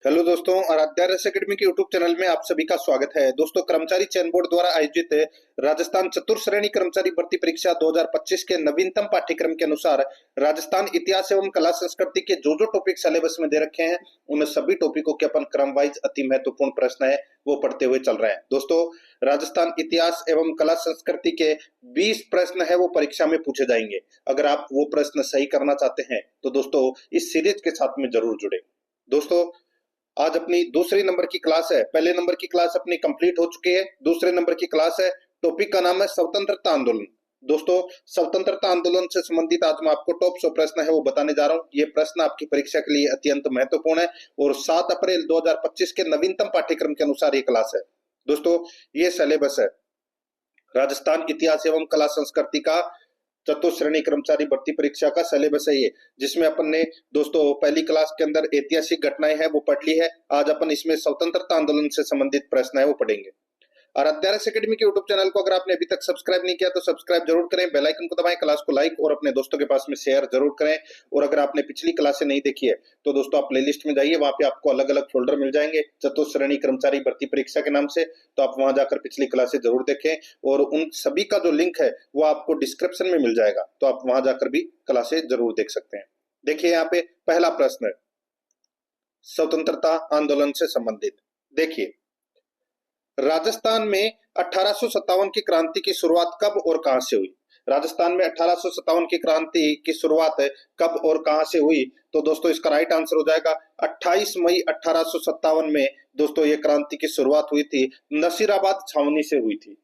Hello दोस्तों, आराध्या रस academy के यूट्यूब चैनल में आप सभी का स्वागत है। दोस्तों, कर्मचारी चयन बोर्ड द्वारा आयोजित राजस्थान चतुर्श्रेणी कर्मचारी भर्ती परीक्षा 2025 के नवीनतम पाठ्यक्रम के अनुसार राजस्थान इतिहास एवं कला संस्कृति के जो टॉपिक सिलेबस में दे रखे हैं, उन सभी टॉपिकों के अपन क्रम वाइज अति महत्वपूर्ण प्रश्न है वो पढ़ते हुए चल रहे हैं। दोस्तों, राजस्थान इतिहास एवं कला संस्कृति के 20 प्रश्न है वो परीक्षा में पूछे जाएंगे। अगर आप वो प्रश्न सही करना चाहते हैं तो दोस्तों इस सीरीज के साथ में जरूर जुड़े। दोस्तों, आज अपनी दूसरी नंबर की क्लास है। पहले नंबर की क्लास अपनी कंप्लीट हो चुकी है, दूसरे नंबर की क्लास है। टॉपिक का नाम है स्वतंत्रता आंदोलन। दोस्तों, स्वतंत्रता आंदोलन से संबंधित आज मैं आपको टॉप 100 प्रश्न है वो बताने जा रहा हूं। ये प्रश्न आपकी परीक्षा के लिए अत्यंत महत्वपूर्ण है और 7 अप्रैल 2025 के नवीनतम पाठ्यक्रम के अनुसार ये क्लास है। दोस्तों, ये सिलेबस है राजस्थान इतिहास एवं कला संस्कृति का चतुर्श्रेणी कर्मचारी भर्ती परीक्षा का सिलेबस है ये, जिसमें अपन ने दोस्तों पहली क्लास के अंदर ऐतिहासिक घटनाएं है वो पढ़ ली है। आज अपन इसमें स्वतंत्रता आंदोलन से संबंधित प्रश्न है वो पढ़ेंगे। आराध्या रस अकेडमी के यूट्यूब चैनल को अगर आपने अभी तक सब्सक्राइब नहीं किया तो सब्सक्राइब जरूर करें, बेल आइकन को दबाएं, क्लास को लाइक और अपने दोस्तों के पास में शेयर जरूर करें। और अगर आपने पिछली क्लासें नहीं देखी है तो दोस्तों आप प्लेलिस्ट में जाइए, वहां पे आपको अलग अलग फोल्डर मिल जाएंगे चतुर्श्रेणी कर्मचारी भर्ती परीक्षा के नाम से, तो आप वहां जाकर पिछली क्लासें जरूर देखें और उन सभी का जो लिंक है वो आपको डिस्क्रिप्शन में मिल जाएगा, तो आप वहां जाकर भी क्लासें जरूर देख सकते हैं। देखिए यहाँ पे पहला प्रश्न है स्वतंत्रता आंदोलन से संबंधित। देखिए, राजस्थान में 1857 की क्रांति की शुरुआत कब और कहां से हुई? राजस्थान में 1857 की क्रांति की शुरुआत कब और कहां से हुई? तो दोस्तों इसका राइट आंसर हो जाएगा 28 मई 1857 में दोस्तों ये क्रांति की शुरुआत हुई थी। नसीराबाद छावनी से हुई थी।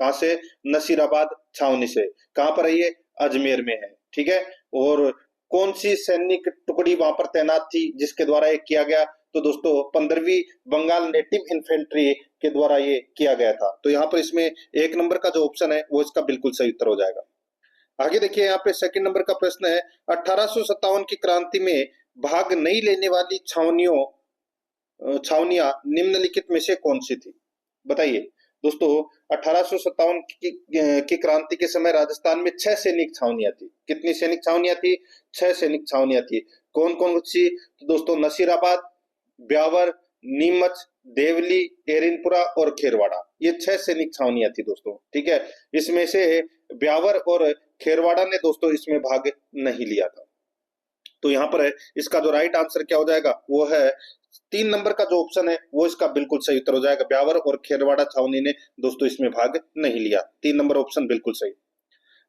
कहां से? नसीराबाद छावनी से। कहां पर है ये? अजमेर में है। ठीक है। और कौन सी सैनिक टुकड़ी वहां पर तैनात थी जिसके द्वारा ये किया गया? तो दोस्तों 15वीं बंगाल नेटिव इन्फेंट्री के द्वारा ये किया गया था। तो यहाँ पर इसमें एक नंबर का जो ऑप्शन है वो इसका बिल्कुल सही उत्तर हो जाएगा। आगे देखिए, यहाँ पे सेकंड नंबर का प्रश्न है 1857 की क्रांति में भाग नहीं लेने वाली छावनियां निम्नलिखित में से कौन सी थी? बताइए। दोस्तों 1857 की क्रांति के समय राजस्थान में 6 सैनिक छावनियां थी। कितनी सैनिक छावनियां थी? 6 सैनिक छावनियां थी। कौन कौन सी? तो दोस्तों नसीराबाद, ब्यावर, नीमच, देवली, एरिनपुरा और खेरवाड़ा, ये 6 सैनिक छावनियां थी दोस्तों। ठीक है। इसमें से ब्यावर और खेरवाड़ा ने दोस्तों इसमें भाग नहीं लिया था। तो यहाँ पर है इसका जो राइट आंसर क्या हो जाएगा वो है 3 नंबर का जो ऑप्शन है वो इसका बिल्कुल सही उत्तर हो जाएगा। ब्यावर और खेरवाड़ा छावनी ने दोस्तों इसमें भाग नहीं लिया। 3 नंबर ऑप्शन बिल्कुल सही।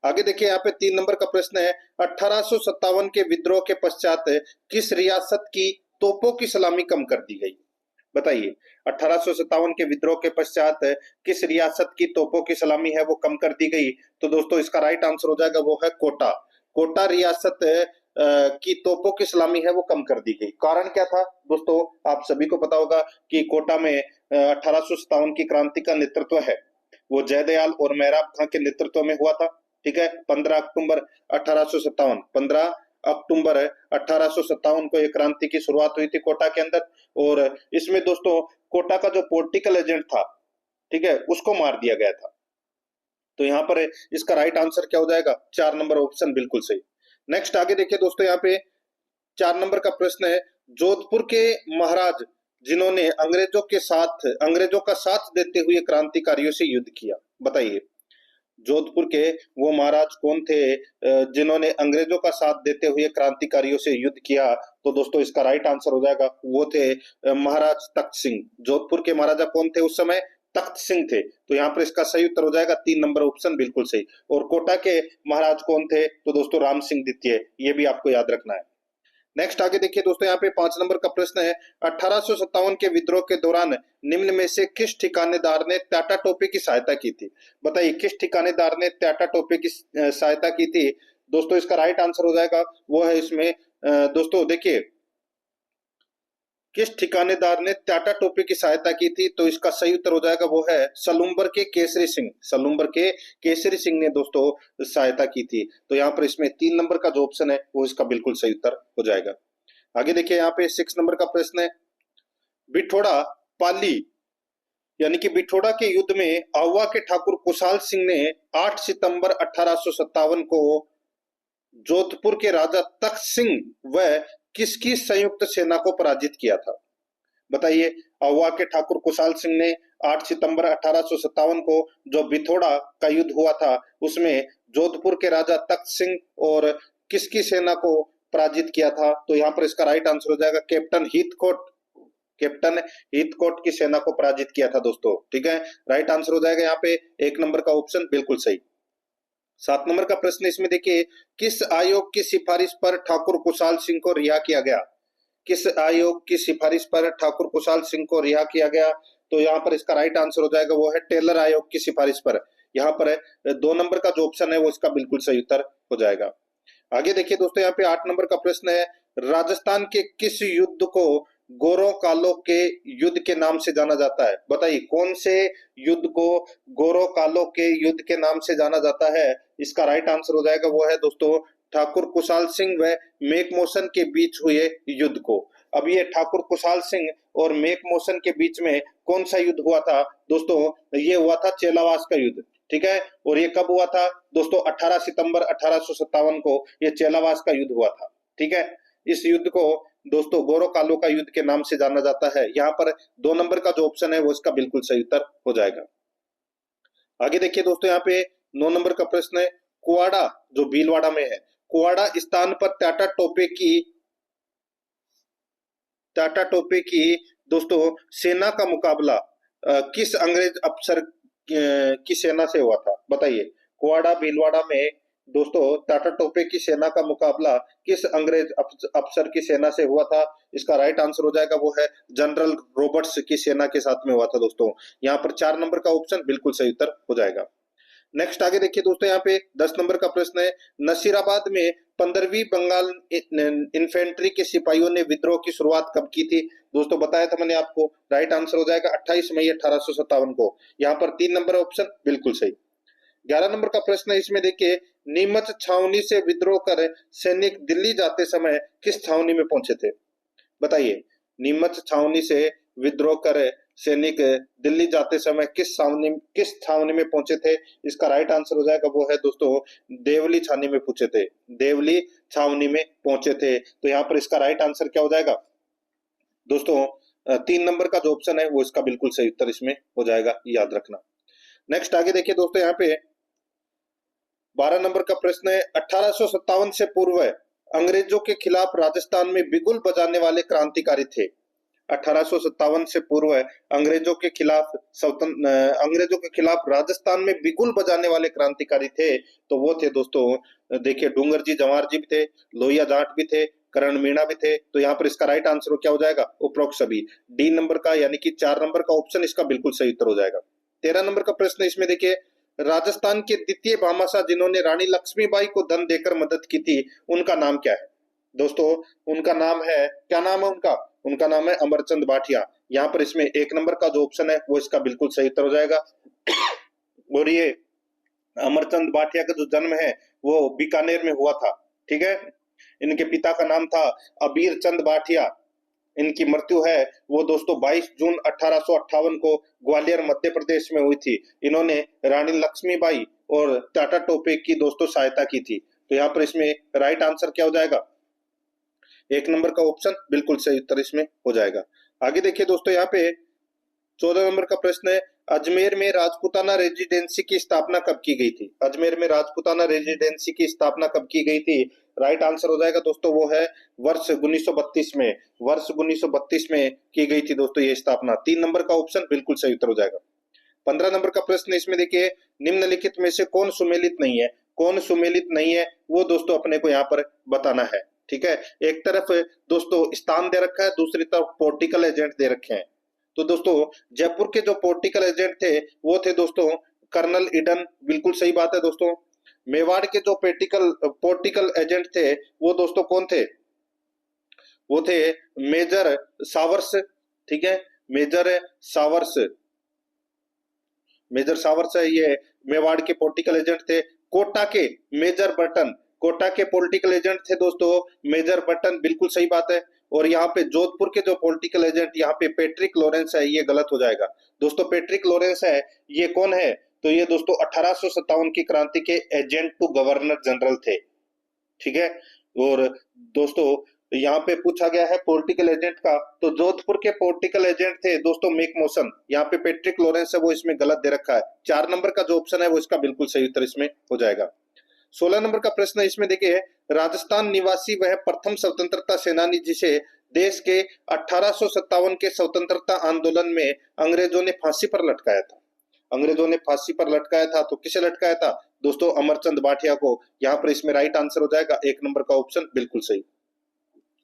आगे देखिए, यहाँ पे 3 नंबर का प्रश्न है 1857 के विद्रोह के पश्चात किस रियासत की तोपों की सलामी कम कर दी गई? बताइए। 1857 के विद्रोह के पश्चात किस रियासत की तोपों की सलामी है वो कम कर दी गई? तो दोस्तों इसका राइट आंसर हो जाएगा वो है कोटा। कोटा रियासत की तोपों की सलामी है वो कम कर दी गई। कारण क्या था? दोस्तों आप सभी को पता होगा कि कोटा में 1857 की क्रांति का नेतृत्व है वो जयदयाल और मेहराब खां के नेतृत्व में हुआ था। ठीक है। 15 अक्टूबर 1857 को ये क्रांति की शुरुआत हुई थी कोटा के अंदर। और इसमें दोस्तों कोटा का जो पॉलिटिकल एजेंट था, ठीक है, उसको मार दिया गया था। तो यहाँ पर इसका राइट आंसर क्या हो जाएगा? 4 नंबर ऑप्शन बिल्कुल सही। नेक्स्ट आगे देखिए दोस्तों, यहाँ पे 4 नंबर का प्रश्न है जोधपुर के महाराज जिन्होंने अंग्रेजों का साथ देते हुए क्रांतिकारियों से युद्ध किया। बताइए। जोधपुर के वो महाराज कौन थे जिन्होंने अंग्रेजों का साथ देते हुए क्रांतिकारियों से युद्ध किया? तो दोस्तों इसका राइट आंसर हो जाएगा वो थे महाराज तख्त सिंह। जोधपुर के महाराजा कौन थे उस समय? तख्त सिंह थे। तो यहाँ पर इसका सही उत्तर हो जाएगा 3 नंबर ऑप्शन बिल्कुल सही। और कोटा के महाराज कौन थे? तो दोस्तों राम सिंह द्वितीय, ये भी आपको याद रखना है। नेक्स्ट आगे देखिए दोस्तों, यहाँ पे 5 नंबर का प्रश्न है 1857 के विद्रोह के दौरान निम्न में से किस ठिकानेदार ने टाटा टोपे की सहायता की थी? बताइए, किस ठिकानेदार ने टाटा टोपे की सहायता की थी? दोस्तों इसका राइट आंसर हो जाएगा वो है इसमें दोस्तों देखिए, किस ठिकानेदार ने टाटा टोपे की सहायता की थी? तो इसका सही उत्तर हो जाएगा वो है सलूम्बर के केसरी सिंह। सलूम्बर के केसरी सिंह ने दोस्तों सहायता की थी। तो यहाँ पर इसमें 3 नंबर का जो ऑप्शन है वो इसका बिल्कुल सही उत्तर हो जाएगा। आगे देखिए, यहाँ पे 6 नंबर का प्रश्न है बिठोड़ा पाली यानी कि बिठोड़ा के युद्ध में आहुआ के ठाकुर कुशाल सिंह ने 8 सितंबर 1857 को जोधपुर के राजा तख्त सिंह व किसकी संयुक्त सेना को पराजित किया था? बताइए। अहुआ के ठाकुर कुशाल सिंह ने 8 सितंबर 1857 को जो बिथोड़ा का युद्ध हुआ था उसमें जोधपुर के राजा तख्त सिंह और किसकी सेना को पराजित किया था? तो यहाँ पर इसका राइट आंसर हो जाएगा कैप्टन हीथकोट की सेना को पराजित किया था दोस्तों। ठीक है, राइट आंसर हो जाएगा यहाँ पे 1 नंबर का ऑप्शन बिल्कुल सही। 7 नंबर का प्रश्न इसमें देखिए, किस आयोग की सिफारिश पर ठाकुर कुशाल सिंह को रिहा किया गया? किस आयोग की सिफारिश पर ठाकुर कुशाल सिंह को रिहा किया गया? तो यहाँ पर इसका राइट आंसर हो जाएगा वो है टेलर आयोग की सिफारिश पर। यहाँ पर 2 नंबर का जो ऑप्शन है वो इसका बिल्कुल सही उत्तर हो जाएगा। आगे देखिए दोस्तों, यहाँ पे 8 नंबर का प्रश्न है, राजस्थान के किस युद्ध को गोरो कालो के युद्ध के नाम से जाना जाता है? बताइए कौन से युद्ध को गोरो कालो के युद्ध के नाम से जाना जाता है? इसका राइट आंसर हो जाएगा वो है दोस्तों ठाकुर कुशाल सिंह व मेकमोहन के बीच हुए युद्ध को। अब ये ठाकुर कुशाल सिंह और मेकमोहन के बीच में कौन सा युद्ध हुआ था दोस्तों? ये हुआ था चेलावास का युद्ध। ठीक है, और ये कब हुआ था दोस्तों? 18 सितंबर 1857 को ये चेलावास का युद्ध हुआ था। ठीक है, इस युद्ध को दोस्तों गोरो कालो का युद्ध के नाम से जाना जाता है। यहाँ पर 2 नंबर का जो ऑप्शन है वो इसका बिल्कुल सही उत्तर हो जाएगा। आगे देखिए दोस्तों, यहाँ पे 9 नंबर का प्रश्न है, कुआड़ा जो भीलवाड़ा में है, कुआड़ा स्थान पर टाटा टोपे की दोस्तों सेना का मुकाबला किस अंग्रेज अफसर की सेना से हुआ था? बताइए, कुआड़ा भीलवाड़ा में दोस्तों टाटा टोपे की सेना का मुकाबला किस अंग्रेज अफसर की सेना से हुआ था? इसका राइट आंसर हो जाएगा वो है जनरल रॉबर्ट्स की सेना के साथ में हुआ था दोस्तों। यहाँ पर 4 नंबर का ऑप्शन बिल्कुल सही उत्तर हो जाएगा। नेक्स्ट आगे देखिए दोस्तों, यहाँ पे 10 नंबर का प्रश्न है, नसीराबाद में 15वीं बंगाल इन्फेंट्री के सिपाहियों ने विद्रोह की शुरुआत कब की थी? दोस्तों बताया था मैंने आपको, राइट आंसर हो जाएगा 28 मई 1857 को। यहाँ पर 3 नंबर ऑप्शन बिल्कुल सही। 11 नंबर का प्रश्न है, इसमें देखिए, नीमच छावनी से विद्रोह कर सैनिक दिल्ली जाते समय किस छावनी में पहुंचे थे? बताइए, नीमच छावनी से विद्रोह कर सैनिक दिल्ली जाते समय किस छावनी में पहुंचे थे? इसका राइट आंसर हो जाएगा वो है दोस्तों देवली छावनी में पहुंचे थे, देवली छावनी में पहुंचे थे। तो यहाँ पर इसका राइट आंसर क्या हो जाएगा दोस्तों? 3 नंबर का जो ऑप्शन है वो इसका बिल्कुल सही उत्तर इसमें हो जाएगा, याद रखना। नेक्स्ट आगे देखिए दोस्तों, यहाँ पे 12 नंबर का प्रश्न है, 1857 से पूर्व अंग्रेजों के खिलाफ राजस्थान में बिगुल बजाने वाले क्रांतिकारी थे। 1857 से पूर्व अंग्रेजों के खिलाफ राजस्थान में बिगुल बजाने वाले क्रांतिकारी थे, तो वो थे दोस्तों देखिए डूंगर जी जवाहर जी भी थे, लोहिया जाट भी थे, करण मीणा भी थे। तो यहाँ पर इसका राइट आंसर क्या हो जाएगा? उपरोक्त सभी। डी नंबर का यानी कि 4 नंबर का ऑप्शन इसका बिल्कुल सही उत्तर हो जाएगा। 13 नंबर का प्रश्न इसमें देखिए, राजस्थान के द्वितीय भामाशाह जिन्होंने रानी लक्ष्मीबाई को धन देकर मदद की थी, उनका नाम क्या है? दोस्तों उनका नाम है, क्या नाम है उनका? उनका नाम है अमरचंद भाटिया। यहाँ पर इसमें 1 नंबर का जो ऑप्शन है वो इसका बिल्कुल सही उत्तर हो जाएगा। और ये अमरचंद भाटिया का जो जन्म है वो बीकानेर में हुआ था। ठीक है, इनके पिता का नाम था अबीर चंद भाटिया। इनकी मृत्यु है वो दोस्तों 22 जून 1858 को ग्वालियर मध्य प्रदेश में हुई थी। इन्होंने रानी लक्ष्मीबाई और टाटा टोपे की दोस्तों सहायता की थी। तो यहाँ पर इसमें राइट आंसर क्या हो जाएगा? 1 नंबर का ऑप्शन बिल्कुल सही उत्तर इसमें हो जाएगा। आगे देखिए दोस्तों, यहाँ पे 14 नंबर का प्रश्न है, अजमेर में राजपूताना रेजिडेंसी की स्थापना कब की गई थी? अजमेर में राजपूताना रेजिडेंसी की स्थापना कब की गई थी? राइट आंसर हो जाएगा दोस्तों वो है वर्ष 1932 में। वर्ष 1932 में की गई थी दोस्तों ये स्थापना। 3 नंबर का ऑप्शन बिल्कुल सही उत्तर हो जाएगा। 15 नंबर का प्रश्न इसमें देखिए, निम्नलिखित में से कौन सुमेलित नहीं है? कौन सुमेलित नहीं है वो दोस्तों अपने को यहाँ पर बताना है। ठीक है, एक तरफ दोस्तों स्थान दे रखा है, दूसरी तरफ पॉलिटिकल एजेंट दे रखे हैं। तो दोस्तों जयपुर के जो पॉलिटिकल एजेंट थे वो थे दोस्तों कर्नल ईडन, बिल्कुल सही बात है दोस्तों। मेवाड़ के जो पॉलिटिकल एजेंट थे वो दोस्तों कौन थे? वो थे मेजर सावर्स। ठीक है, मेजर सावर्स है ये मेवाड़ के पॉलिटिकल एजेंट थे। कोटा के मेजर बर्टन, कोटा के पॉलिटिकल एजेंट थे दोस्तों मेजर बर्टन, बिल्कुल सही बात है। और यहाँ पे जोधपुर के जो पॉलिटिकल एजेंट यहाँ पे पैट्रिक लॉरेंस है, ये गलत हो जाएगा दोस्तों। पैट्रिक लॉरेंस है ये कौन है? तो ये दोस्तों 1857 की क्रांति के एजेंट टू गवर्नर जनरल थे। ठीक है, और दोस्तों तो यहाँ पे पूछा गया है पॉलिटिकल एजेंट का, तो जोधपुर के पॉलिटिकल एजेंट थे दोस्तों मेक मोशन। यहाँ पे पैट्रिक लॉरेंस है वो इसमें गलत दे रखा है। 4 नंबर का जो ऑप्शन है वो इसका बिल्कुल सही उत्तर इसमें हो जाएगा। 16 नंबर का प्रश्न है, इसमें देखिए राजस्थान निवासी वह प्रथम स्वतंत्रता सेनानी जिसे देश के 1857 के स्वतंत्रता आंदोलन में अंग्रेजों ने फांसी पर लटकाया था। अंग्रेजों ने फांसी पर लटकाया था, तो किसे लटकाया था दोस्तों? अमरचंद भाटिया को। यहाँ पर इसमें राइट आंसर हो जाएगा 1 नंबर का ऑप्शन बिल्कुल सही।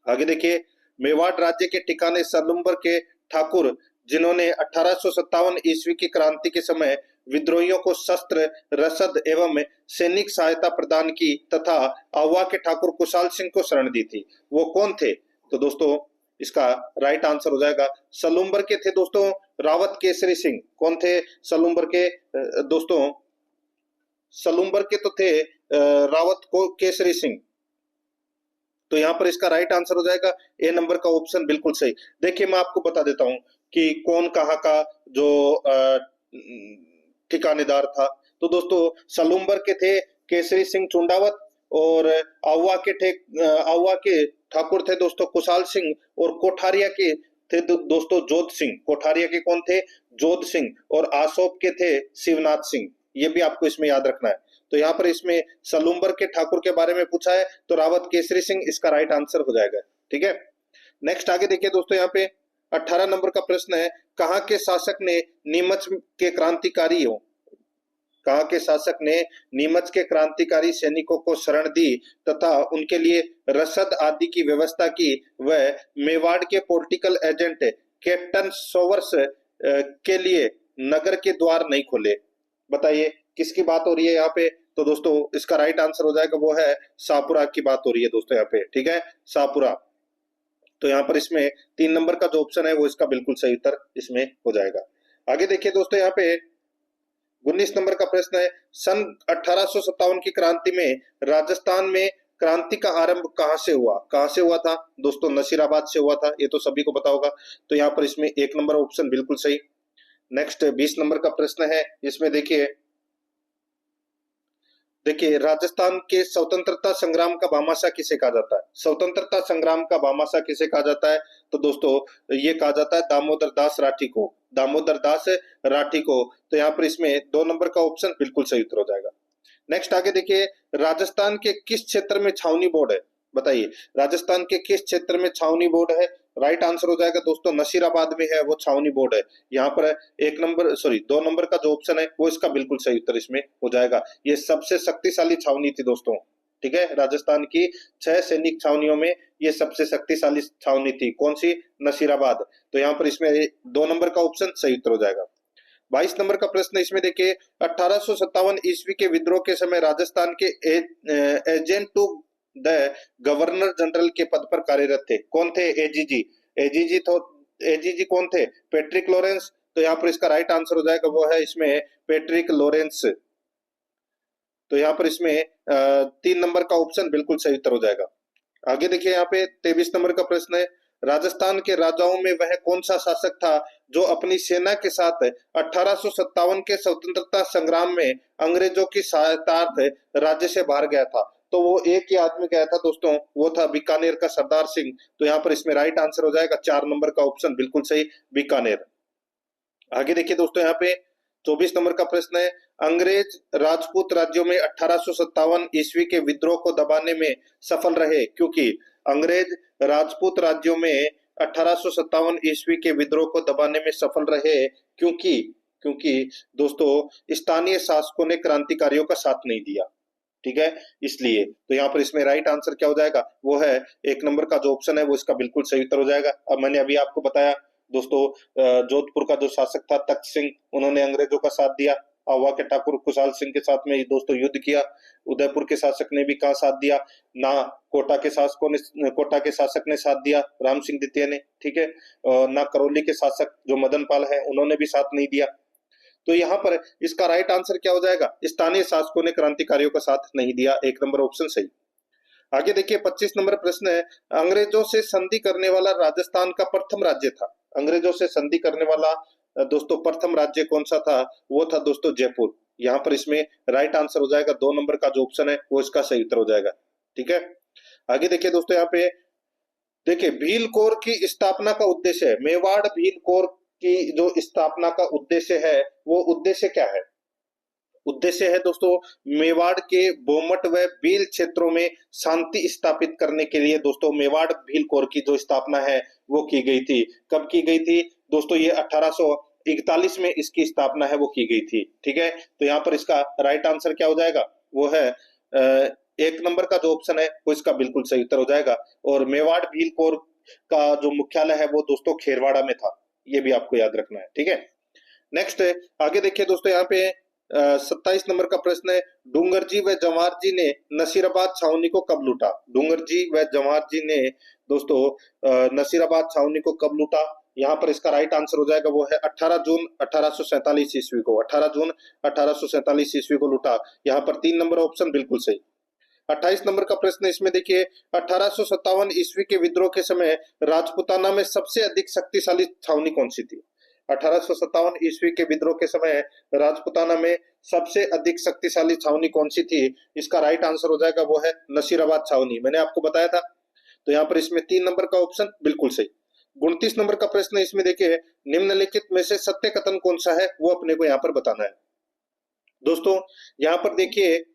आगे देखिए, मेवाड़ राज्य के ठिकाने सलुम्बर के ठाकुर जिन्होंने 1857 ईस्वी की क्रांति के समय विद्रोहियों को शस्त्र, रसद एवं सैनिक सहायता प्रदान की तथा आवा के ठाकुर कुशाल सिंह को शरण दी थी, वो कौन थे? तो दोस्तों इसका राइट आंसर हो जाएगा सलुम्बर के थे दोस्तों रावत केसरी सिंह। कौन थे सलुम्बर के दोस्तों? सलुम्बर के तो थे रावत को केसरी सिंह। तो यहाँ पर इसका राइट आंसर हो जाएगा ए नंबर का ऑप्शन बिल्कुल सही। देखिए मैं आपको बता देता हूं कि कौन कहाँ का जो ठिकानेदार था। तो दोस्तों सलुम्बर के थे केसरी सिंह चुंडावत और आवा के ठाकुर थे दोस्तों कुशाल सिंह और कोठारिया के थे दोस्तों जोध सिंह। कोठारिया के कौन थे? जोध सिंह। और आसोप के थे शिवनाथ सिंह। ये भी आपको इसमें याद रखना है। तो यहाँ पर इसमें सलुम्बर के ठाकुर के बारे में पूछा है, तो रावत केसरी सिंह इसका राइट आंसर हो जाएगा। ठीक है, नेक्स्ट आगे देखिए दोस्तों, यहाँ पे 18 नंबर का प्रश्न है, कहाँ के शासक ने नीमच के क्रांतिकारियों कहाँ के शासक ने नीमच के क्रांतिकारी सैनिकों को शरण दी तथा उनके लिए रसद आदि की व्यवस्था की? वह मेवाड़ के पॉलिटिकल एजेंट कैप्टन सोवर्स के लिए नगर के द्वार नहीं खोले। बताइए किसकी बात हो रही है यहाँ पे? तो दोस्तों इसका राइट आंसर हो जाएगा वो है शाहपुरा की बात हो रही है दोस्तों यहाँ पे। ठीक है, शाहपुरा। तो यहाँ पर इसमें 3 नंबर का जो ऑप्शन है वो इसका बिल्कुल सही उत्तर इसमें हो जाएगा। आगे देखिए दोस्तों, यहाँ पे 19 नंबर का प्रश्न है, सन 1857 की क्रांति में राजस्थान में क्रांति का आरंभ कहां से हुआ? कहां से हुआ था दोस्तों? नसीराबाद से हुआ था, ये तो सभी को पता होगा। तो यहाँ पर इसमें 1 नंबर ऑप्शन बिल्कुल सही। नेक्स्ट 20 नंबर का प्रश्न है, इसमें देखिए राजस्थान के स्वतंत्रता संग्राम का भामाशाह किसे कहा जाता है? स्वतंत्रता संग्राम का भामाशाह किसे कहा जाता है? तो दोस्तों ये कहा जाता है दामोदर दास राठी को। दामोदर दास राठी को। तो यहाँ पर इसमें 2 नंबर का ऑप्शन बिल्कुल सही उत्तर हो जाएगा। नेक्स्ट आगे देखिए, राजस्थान के किस क्षेत्र में छावनी बोर्ड है? बताइए राजस्थान के किस क्षेत्र में छावनी बोर्ड है? राइट आंसर हो जाएगा दोस्तों नसीराबाद में है वो छावनी बोर्ड है। यहाँ पर 2 नंबर का जो ऑप्शन है वो इसका बिल्कुल सही उत्तर इसमें हो जाएगा। ये सबसे शक्तिशाली छावनी थी दोस्तों। ठीक है, राजस्थान की 6 सैनिक छावनियों में ये सबसे शक्तिशाली छावनी थी। कौन सी? नसीराबाद। तो यहाँ पर इसमें 2 नंबर का ऑप्शन सही उत्तर हो जाएगा। 22 नंबर का प्रश्न इसमें देखिए, 1857 ईस्वी के विद्रोह के समय राजस्थान के agent to the governor general के पद पर कार्यरत थे। कौन थे? एजीजी। एजीजी कौन थे? Patrick Lawrence. तो यहाँ पर इसका राइट आंसर हो जाएगा वो है इसमें पैट्रिक लॉरेंस। तो यहाँ पर इसमें 3 नंबर का ऑप्शन बिल्कुल सही उत्तर हो जाएगा। आगे देखिए यहाँ पे 23 नंबर का प्रश्न है, राजस्थान के राजाओं में वह कौन सा शासक था जो अपनी सेना के साथ 1857 के स्वतंत्रता संग्राम में अंग्रेजों की सहायतार्थ राज्य से बाहर गया था? तो वो एक ही आदमी गया था दोस्तों, वो था बीकानेर का सरदार सिंह। तो यहाँ पर इसमें राइट आंसर हो जाएगा 4 नंबर का ऑप्शन बिल्कुल सही, बीकानेर। आगे देखिए दोस्तों, यहाँ पे 24 नंबर का प्रश्न है, अंग्रेज राजपूत राज्यों में 1857 ईस्वी के विद्रोह को दबाने में सफल रहे क्योंकि अंग्रेज राजपूत राज्यों में 1857 ईस्वी के विद्रोह को दबाने में सफल रहे क्योंकि दोस्तों स्थानीय शासकों ने क्रांतिकारियों का साथ नहीं दिया। ठीक है, इसलिए। तो यहाँ पर इसमें राइट आंसर क्या हो जाएगा? वो है 1 नंबर का जो ऑप्शन है वो इसका बिल्कुल सही उत्तर हो जाएगा। अब मैंने अभी आपको बताया दोस्तों, जोधपुर का जो शासक था तख्त सिंह, उन्होंने अंग्रेजों का साथ दिया। आवा के ठाकुर कुशाल सिंह के साथ में दोस्तों युद्ध किया। उदयपुर के शासक ने भी कहा साथ दिया ना, कोटा के शासक ने साथ दिया, राम सिंह द्वितीय ने। ठीक है, ना करौली के शासक जो मदन पाल है उन्होंने भी साथ नहीं दिया। तो यहाँ पर इसका राइट आंसर क्या हो जाएगा? स्थानीय शासकों ने क्रांतिकारियों का साथ नहीं दिया, 1 नंबर ऑप्शन सही। आगे देखिए 25 नंबर प्रश्न है, अंग्रेजों से संधि करने वाला राजस्थान का प्रथम राज्य था। अंग्रेजों से संधि करने वाला दोस्तों प्रथम राज्य कौन सा था? वो था दोस्तों जयपुर। यहाँ पर इसमें राइट आंसर हो जाएगा 2 नंबर का जो ऑप्शन है वो इसका सही उत्तर हो जाएगा। ठीक है, आगे देखिए दोस्तों, यहाँ पे देखिए, भील कोर की स्थापना का उद्देश्य है, मेवाड़ भील कोर की जो स्थापना का उद्देश्य है, वो उद्देश्य क्या है? उद्देश्य है दोस्तों, मेवाड़ के बोमट व भील क्षेत्रों में शांति स्थापित करने के लिए दोस्तों मेवाड़ भील कोर की जो स्थापना है वो की गई थी। कब की गई थी दोस्तों? ये 1841 में इसकी स्थापना है वो की गई थी। ठीक है, तो यहाँ पर इसका राइट आंसर क्या हो जाएगा? वो है एक नंबर का जो ऑप्शन है वो इसका बिल्कुल सही उत्तर हो जाएगा। और मेवाड़ भील कोर का जो मुख्यालय है वो दोस्तों खेरवाड़ा में था, ये भी आपको याद रखना है। ठीक है, नेक्स्ट आगे देखिए दोस्तों, यहाँ पे 27 नंबर का प्रश्न है, डूंगर जी व जवाहर जी ने नसीराबाद छावनी को कब लूटा? डूंगर जी व जवाहर जी ने दोस्तों नसीराबाद छावनी को कब लूटा? यहाँ पर इसका राइट आंसर हो जाएगा वो है 18 जून 1847 ईस्वी को। 18 जून 1847 ईस्वी को लूटा। यहाँ पर 3 नंबर ऑप्शन बिल्कुल सही। 28 नंबर का प्रश्न इसमें देखिए, 1857 ईस्वी के विद्रोह के समय राजपुताना में सबसे अधिक शक्तिशाली छावनी कौन सी थी? 1857 ईस्वी के विद्रोह के समय राजपुताना में सबसे अधिक शक्तिशाली छावनी कौन सी थी? इसका राइट आंसर हो जाएगा वो है नसीराबाद छावनी। मैंने आपको बताया था। तो यहाँ पर इसमें 3 नंबर का ऑप्शन बिल्कुल सही। 29 नंबर का प्रश्न इसमें देखिए, निम्नलिखित में से सत्य कथन कौन सा है वो अपने को यहाँ पर बताना है। दोस्तों यहाँ पर देखिए,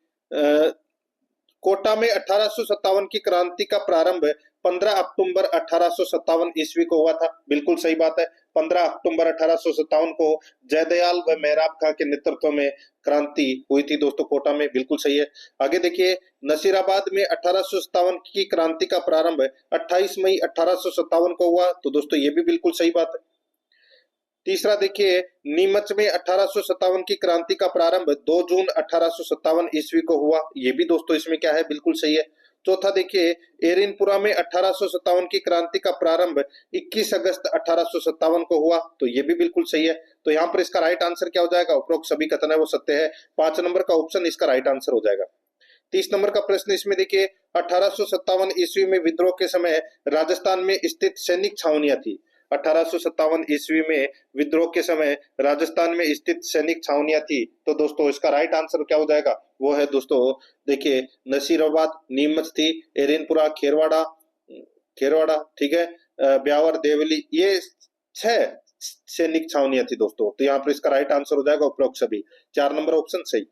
कोटा में 1857 की क्रांति का प्रारंभ 15 अक्टूबर 1857 ईस्वी को हुआ था। बिल्कुल सही बात है। 15 अक्टूबर 1857 को जयदयाल व मेहराब खां के नेतृत्व में क्रांति हुई थी दोस्तों कोटा में। बिल्कुल सही है। आगे देखिए, नसीराबाद में 1857 की क्रांति का प्रारंभ 28 मई 1857 को हुआ। तो दोस्तों ये भी बिल्कुल सही बात है। तीसरा देखिए, नीमच में 1857 की क्रांति का प्रारंभ 2 जून 1857 ईस्वी को हुआ। ये भी दोस्तों इसमें क्या है? बिल्कुल सही है। चौथा देखिए, एरिनपुरा में 1857 की क्रांति का प्रारंभ 21 अगस्त 1857 को हुआ। तो ये भी बिल्कुल सही है। तो यहाँ पर इसका राइट आंसर क्या हो जाएगा? उपरोक्त सभी कथन है वो सत्य है। 5 नंबर का ऑप्शन इसका राइट आंसर हो जाएगा। 30 नंबर का प्रश्न इसमें देखिए, 1857 ईस्वी में विद्रोह के समय राजस्थान में स्थित सैनिक छावनियां थी। 1857 ईस्वी में विद्रोह के समय राजस्थान में स्थित सैनिक छावनियां थी। तो दोस्तों इसका राइट आंसर क्या हो जाएगा? वो है दोस्तों देखिए, नसीराबाद, नीमच थी, एरिनपुरा, खेरवाड़ा, खेरवाड़ा, ठीक है, ब्यावर, देवली, ये 6 सैनिक छावनियां थी दोस्तों। तो यहाँ पर इसका राइट आंसर हो जाएगा उपरोक्त सभी। 4 नंबर ऑप्शन सही।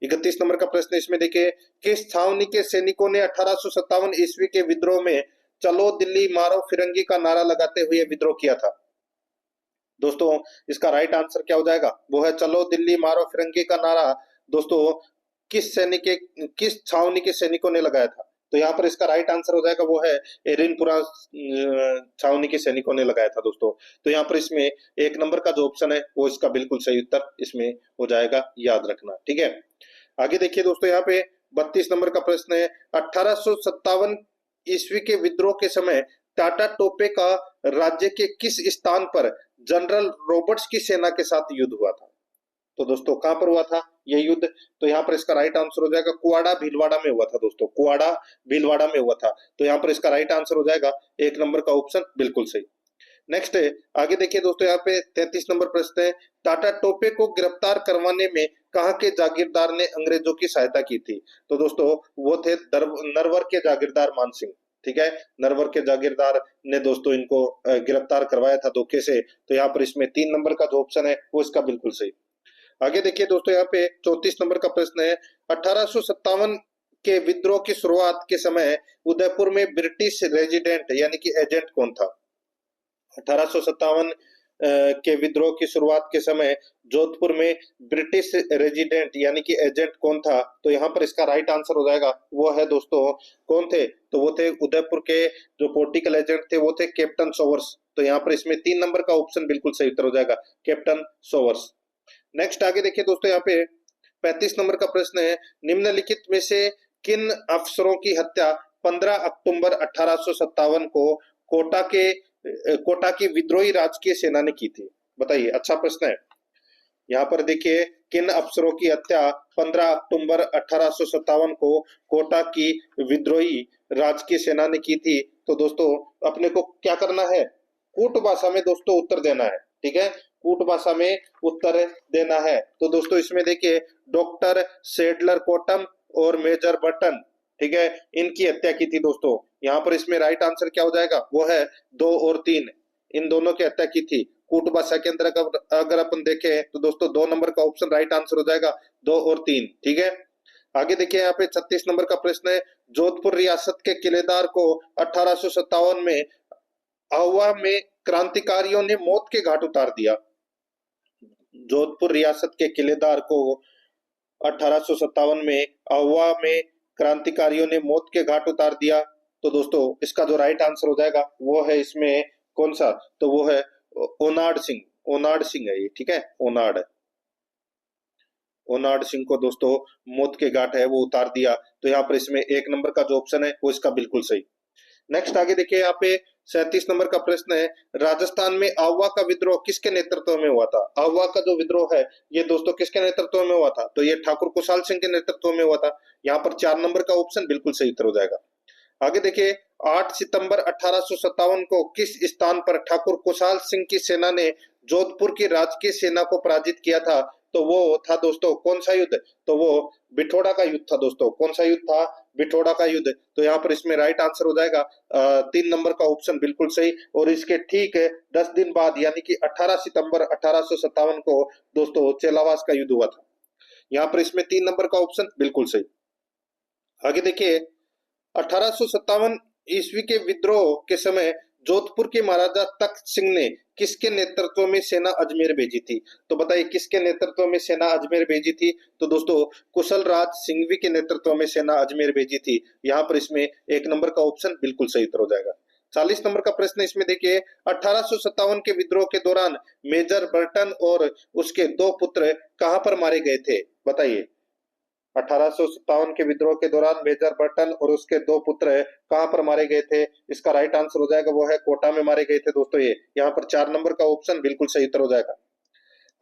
31 नंबर का प्रश्न इसमें देखिए, किस छावनी के सैनिकों ने 1857 ईस्वी के विद्रोह में चलो दिल्ली मारो फिरंगी का नारा लगाते हुए विद्रोह किया था? दोस्तों इसका राइट आंसर क्या हो जाएगा? वो है चलो दिल्ली मारो फिरंगी का नारा दोस्तों किस छावनी के सैनिकों ने लगाया था? तो यहाँ पर इसका राइट आंसर हो जाएगा वो है एरिनपुरा छावनी के सैनिकों ने लगाया था दोस्तों। तो यहाँ पर इसमें 1 नंबर का जो ऑप्शन है वो इसका बिल्कुल सही उत्तर इसमें हो जाएगा, याद रखना। ठीक है, आगे देखिए दोस्तों, यहाँ पे 32 नंबर का प्रश्न है, 1857 ईस्वी के विद्रोह के समय टाटा टोपे का राज्य के किस स्थान पर जनरल रॉबर्ट्स की सेना के साथ युद्ध हुआ था? तो दोस्तों कहां पर हुआ था यह युद्ध? तो यहाँ पर इसका राइट आंसर हो जाएगा कुआड़ा भीलवाड़ा में हुआ था दोस्तों। कुआड़ा भीलवाड़ा में हुआ था। तो यहाँ पर इसका राइट आंसर हो जाएगा 1 नंबर का ऑप्शन बिल्कुल सही। नेक्स्ट आगे देखिए दोस्तों, यहाँ पे 33 नंबर प्रश्न है, टाटा टोपे को गिरफ्तार करवाने में कहाँ के जागीरदार ने अंग्रेजों की सहायता की थी? तो दोस्तों वो थे नरवर के जागीरदार मान सिंह। ठीक है, नरवर के जागीरदार ने दोस्तों इनको गिरफ्तार करवाया था धोखे से। तो यहाँ पर इसमें 3 नंबर का जो ऑप्शन है वो इसका बिल्कुल सही। आगे देखिए दोस्तों, यहाँ पे 34 नंबर का प्रश्न है, 1857 के विद्रोह की शुरुआत के समय उदयपुर में ब्रिटिश रेजिडेंट यानी कि एजेंट कौन था? 1857 के विद्रोह की शुरुआत के समय जोधपुर में ब्रिटिश रेजिडेंट यानी कि एजेंट कौन था? तो यहाँ पर इसका राइट आंसर हो जाएगा वो है दोस्तों, कौन थे? तो वो थे उदयपुर के जो पॉलिटिकल एजेंट थे वो थे कैप्टन सोवर्स। तो यहाँ पर इसमें 3 नंबर का ऑप्शन बिल्कुल सही उत्तर हो जाएगा, कैप्टन सोवर्स। नेक्स्ट आगे देखिए दोस्तों, यहाँ पे 35 नंबर का प्रश्न है, निम्नलिखित में से किन अफसरों की हत्या 15 अक्टूबर 1857 को कोटा की विद्रोही राजकीय सेना ने की थी? बताइए, अच्छा प्रश्न है। यहाँ पर देखिए, किन अफसरों की हत्या 15 अक्टूबर 1857 को कोटा की विद्रोही राजकीय सेना ने की थी? तो दोस्तों अपने को क्या करना है? कूट भाषा में दोस्तों उत्तर देना है। ठीक है, कूट भाषा में उत्तर देना है। तो दोस्तों इसमें देखिए, डॉक्टर सेडलर कोटम और मेजर बटन, ठीक है, इनकी हत्या की थी दोस्तों। यहाँ पर इसमें राइट आंसर क्या हो जाएगा, वो है 2 और 3, इन दोनों की हत्या की थी। कूट भाषा के अंदर अगर अपन देखें तो दोस्तों 2 नंबर का ऑप्शन राइट आंसर हो जाएगा, 2 और 3। ठीक है, आगे देखिए यहाँ पे 36 नंबर का प्रश्न है, जोधपुर रियासत के किलेदार को 1857 में आहुआ में क्रांतिकारियों ने मौत के घाट उतार दिया। जोधपुर रियासत के किलेदार को 1857 में आहुआ में क्रांतिकारियों ने मौत के घाट उतार दिया। तो दोस्तों इसका जो राइट आंसर हो जाएगा वो है इसमें कौन सा, तो वो है ओनाड सिंह। ओनाड सिंह है ये, ठीक है, ओनाड। ओनाड सिंह को दोस्तों मौत के घाट है वो उतार दिया। तो यहाँ पर इसमें 1 नंबर का जो ऑप्शन है वो इसका बिल्कुल सही। नेक्स्ट आगे देखिए यहाँ पे 37 नंबर का प्रश्न है, राजस्थान में आहुआ का विद्रोह किसके नेतृत्व में हुआ था। आहुआ का जो विद्रोह है ये दोस्तों किसके नेतृत्व में हुआ था, तो ये ठाकुर कुशाल सिंह के नेतृत्व में हुआ था। यहाँ पर 4 नंबर का ऑप्शन बिल्कुल सही उत्तर हो जाएगा। आगे देखिए 8 सितंबर 1857 को किस स्थान पर ठाकुर कुशाल सिंह की सेना ने जोधपुर की राजकीय सेना को पराजित किया था, तो वो था दोस्तों कौन सा युद्ध, तो वो बिठोड़ा का युद्ध था दोस्तों। कौन सा युद्ध था, बिठोड़ा का युद्ध। तो यहाँ पर इसमें राइट आंसर हो जाएगा 3 नंबर का ऑप्शन बिल्कुल सही। और इसके ठीक 10 दिन बाद यानी कि 18 सितंबर 1857 को दोस्तों चेलावास का युद्ध हुआ था। यहाँ पर इसमें 3 नंबर का ऑप्शन बिल्कुल सही। आगे देखिए 1857 ईस्वी के विद्रोह के समय जोधपुर के महाराजा तख्त सिंह ने किसके नेतृत्व में सेना अजमेर भेजी थी। तो बताइए किसके नेतृत्व में सेना अजमेर भेजी थी, तो दोस्तों कुशल राज सिंघवी के नेतृत्व में सेना अजमेर भेजी थी। यहाँ पर इसमें 1 नंबर का ऑप्शन बिल्कुल सही उत्तर हो जाएगा। 40 नंबर का प्रश्न इसमें देखिए, 1857 के विद्रोह के दौरान मेजर बर्टन और उसके 2 पुत्र कहां पर मारे गए थे, बताइए। 1857 के विद्रोह के दौरान मेजर बर्टन और उसके 2 पुत्र कहां पर मारे गए थे, इसका राइट आंसर हो जाएगा वो है कोटा में मारे गए थे दोस्तों। ये यहाँ पर 4 नंबर का ऑप्शन बिल्कुल सही उत्तर हो जाएगा।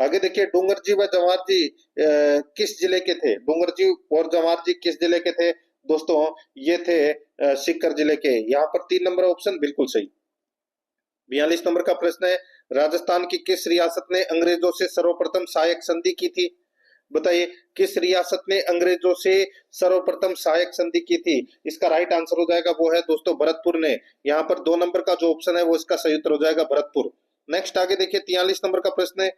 आगे देखिए डूंगर जी व जवाहर जी किस जिले के थे। डूंगर जी और जवाहर जी किस जिले के थे दोस्तों, ये थे सीकर जिले के। यहाँ पर 3 नंबर ऑप्शन बिल्कुल सही। 42 नंबर का प्रश्न है, राजस्थान की किस रियासत ने अंग्रेजों से सर्वप्रथम सहायक संधि की थी, बताइए किस रियासत ने अंग्रेजों से सर्वप्रथम सहायक संधि की थी। इसका राइट आंसर हो जाएगा वो है दोस्तों भरतपुर ने। यहाँ पर 2 नंबर का जो ऑप्शन है वो इसका सही उत्तर हो जाएगा भरतपुर। नेक्स्ट आगे देखिए 43 नंबर का प्रश्न है,